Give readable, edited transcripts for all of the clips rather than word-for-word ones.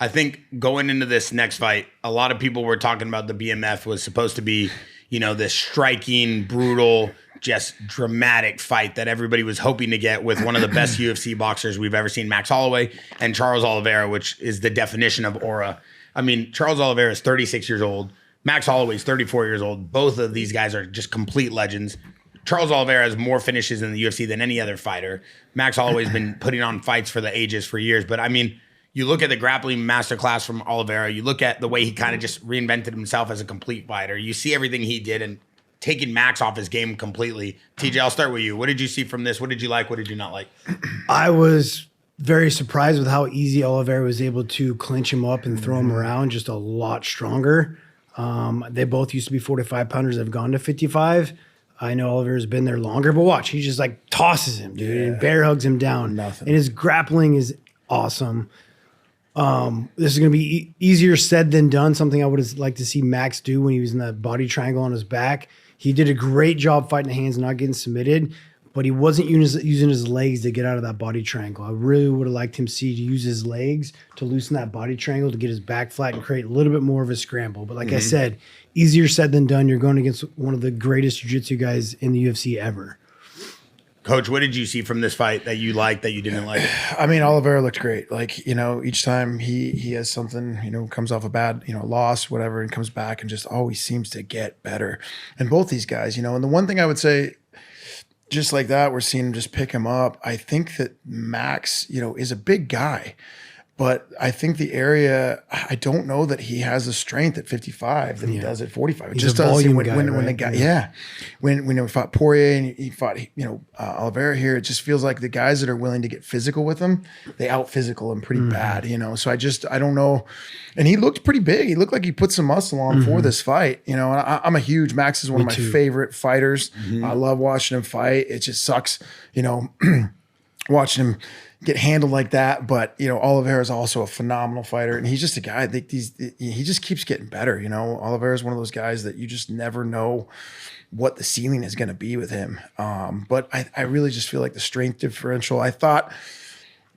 I think going into this next fight, a lot of people were talking about the BMF was supposed to be, this striking, brutal, just dramatic fight that everybody was hoping to get with one of the best UFC boxers we've ever seen, Max Holloway, and Charles Oliveira, which is the definition of aura. I mean, Charles Oliveira is 36 years old. Max Holloway is 34 years old. Both of these guys are just complete legends. Charles Oliveira has more finishes in the UFC than any other fighter. Max Holloway's been putting on fights for the ages for years. But I mean, you look at the grappling masterclass from Oliveira, you look at the way he kind of just reinvented himself as a complete fighter. You see everything he did and taking Max off his game completely. TJ, I'll start with you. What did you see from this? What did you like? What did you not like? I was very surprised with how easy Oliveira was able to clinch him up and throw him around, just a lot stronger. They both used to be 45 pounders that have gone to 55. I know Oliveira's been there longer, but watch, he just like tosses him, dude, and bear hugs him down. Nothing. And his grappling is awesome. This is going to be easier said than done, something I would have liked to see Max do when he was in that body triangle on his back. He did a great job fighting the hands and not getting submitted, but he wasn't using his legs to get out of that body triangle. I really would have liked him to use his legs to loosen that body triangle to get his back flat and create a little bit more of a scramble. But like I said, easier said than done. You're going against one of the greatest jiu-jitsu guys in the UFC ever. Coach, what did you see from this fight that you liked, that you didn't like? I mean, Oliveira looked great. Like, each time he has something, comes off a bad, loss, whatever, and comes back and just always seems to get better. And both these guys, and the one thing I would say, just like that, we're seeing him just pick him up. I think that Max, is a big guy. But I think the area, I don't know that he has the strength at 55 that he does at 45. It He's just a doesn't seem volume guy, when the guy, when he fought Poirier and he fought, Oliveira here, it just feels like the guys that are willing to get physical with him, they out physical him pretty bad, So I don't know. And he looked pretty big. He looked like he put some muscle on for this fight, And I'm a huge, Max is one of my favorite fighters. I love watching him fight. It just sucks, watching him get handled like that. But, Oliveira is also a phenomenal fighter. And he's just a guy, I think he just keeps getting better. Oliveira is one of those guys that you just never know what the ceiling is going to be with him. But I really just feel like the strength differential, I thought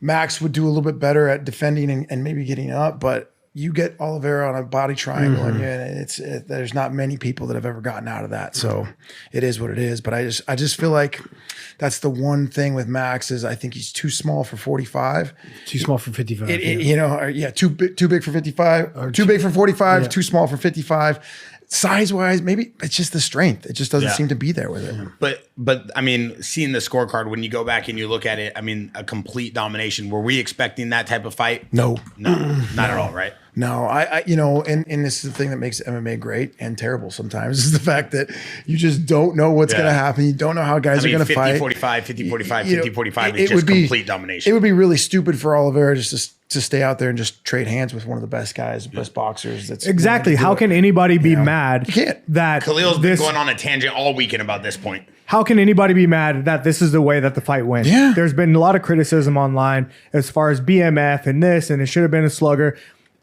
Max would do a little bit better at defending and maybe getting up, but you get Oliveira on a body triangle and there's not many people that have ever gotten out of that. So it is what it is. But I just feel like that's the one thing with Max is I think he's too small for 45. Too small for 55. Too big for 55. Or too big for 45, too small for 55. Size-wise, maybe it's just the strength. It just doesn't seem to be there with it. But I mean, seeing the scorecard, when you go back and you look at it, I mean, a complete domination. Were we expecting that type of fight? No, not at all, right? No, and this is the thing that makes MMA great and terrible sometimes is the fact that you just don't know what's going to happen. You don't know how guys are going to fight. 50-45, 50-45, 50-45 is just complete domination. It would be really stupid for Oliveira just to stay out there and just trade hands with one of the best guys, best boxers. That's exactly. How can anybody be mad that Khalil's been going on a tangent all weekend about this point? How can anybody be mad that this is the way that the fight went? Yeah. There's been a lot of criticism online as far as BMF and this, and it should have been a slugger.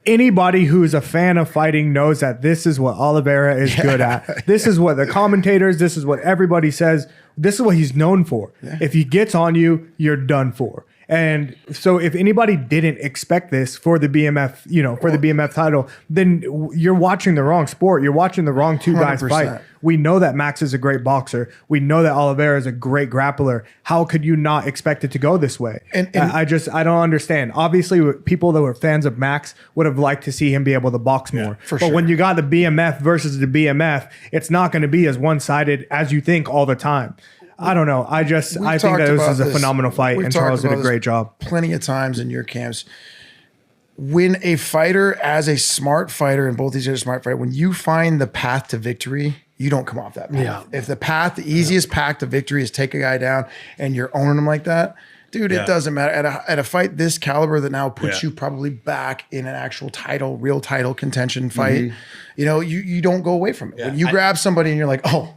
Anybody who's a fan of fighting knows that this is what Oliveira is good at. This is what the commentators, this is what everybody says. This is what he's known for. Yeah. If he gets on you, you're done for. And so if anybody didn't expect this for the BMF, for the BMF title, then you're watching the wrong sport. You're watching the wrong two guys 100%. Fight. We know that Max is a great boxer. We know that Oliveira is a great grappler. How could you not expect it to go this way? And I don't understand. Obviously, people that were fans of Max would have liked to see him be able to box more. But when you got the BMF versus the BMF, it's not going to be as one-sided as you think all the time. I don't know. I think that this is a phenomenal fight, and Charles did a great job. Plenty of times in your camps. When a fighter, as a smart fighter, and both these are smart fighter, when you find the path to victory, you don't come off that path. Yeah. If the easiest path to victory is take a guy down and you're owning him like that, dude, it doesn't matter. At a fight this caliber that now puts you probably back in an actual real title contention fight, you don't go away from it. Yeah. When you grab somebody and you're like, oh,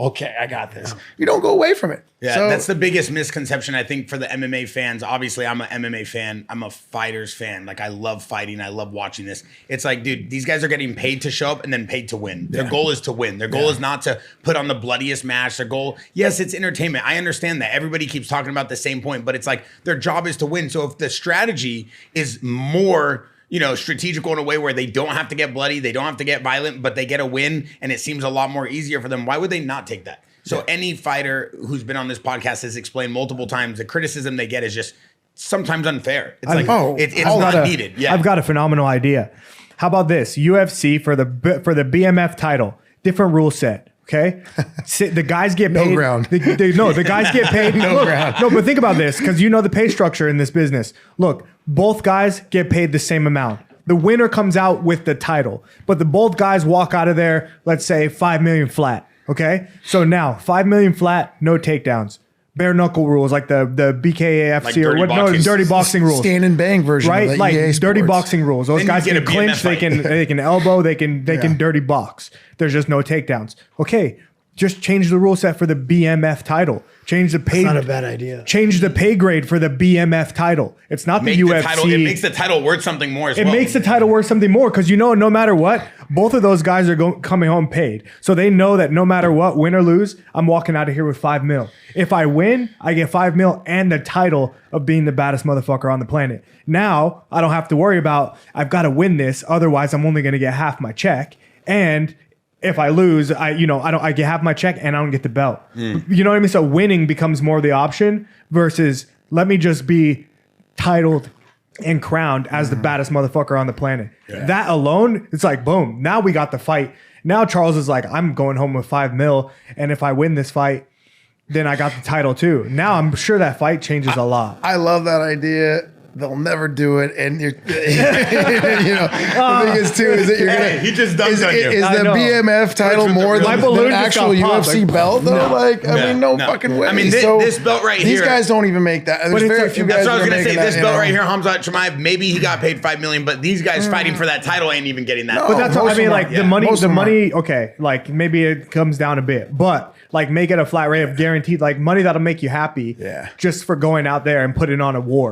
okay, I got this. You don't go away from it. Yeah, so that's the biggest misconception, I think, for the MMA fans. Obviously, I'm an MMA fan. I'm a fighters fan. Like, I love fighting. I love watching this. It's like, dude, these guys are getting paid to show up and then paid to win. Their goal is to win. Their goal is not to put on the bloodiest match. Their goal, yes, it's entertainment. I understand that. Everybody keeps talking about the same point, but it's like their job is to win. So if the strategy is more strategical in a way where they don't have to get bloody, they don't have to get violent, but they get a win and it seems a lot more easier for them. Why would they not take that? So any fighter who's been on this podcast has explained multiple times the criticism they get is just sometimes unfair. It's it's not needed. Yeah. I've got a phenomenal idea. How about this? UFC for the BMF title, different rule set. Okay, the guys get paid. No ground. The guys get paid. No ground. No, but think about this, because you know the pay structure in this business. Look, both guys get paid the same amount. The winner comes out with the title, but both guys walk out of there, let's say $5 million flat. Okay, so now $5 million flat, no takedowns. Bare knuckle rules like the BKAFC Like or what? No, dirty boxing rules. Stand and bang version, Right? of the Like EA dirty Sports. boxing rules. Those Then guys you get can a BMF clinch, they fight. can elbow, they can dirty box. There's just no takedowns. Okay, just change the rule set for the BMF title. Change the pay. Not a bad idea. Change the pay grade for the BMF title. It's not the UFC. It makes the title worth something more as well. It makes the title worth something more because no matter what, both of those guys are coming home paid. So they know that no matter what, win or lose, I'm walking out of here with $5 million. If I win, I get $5 million and the title of being the baddest motherfucker on the planet. Now I don't have to worry about I've got to win this, otherwise I'm only going to get half my check. And if I lose, I get half my check and I don't get the belt. You know what I mean? So winning becomes more the option versus let me just be titled and crowned as the baddest motherfucker on the planet. Yeah. That alone, it's like, boom, now we got the fight. Now Charles is like, I'm going home with $5 million. And if I win this fight, then I got the title too. Now I'm sure that fight changes a lot. I love that idea. They'll never do it, and the thing is too is that you're gonna. He just dunked on you. Is the BMF title more than the actual UFC belt though? No fucking way. I mean, this belt right here. These guys don't even make that. There's very few guys. That's what I was gonna say. This belt right here. here, Hamzat Chimaev, maybe he got paid $5 million, but these guys fighting for that title ain't even getting that. No, but that's what I mean. Like the money. Okay, like maybe it comes down a bit, but like make it a flat rate of guaranteed like money that'll make you happy. Yeah. Just for going out there and putting on a war.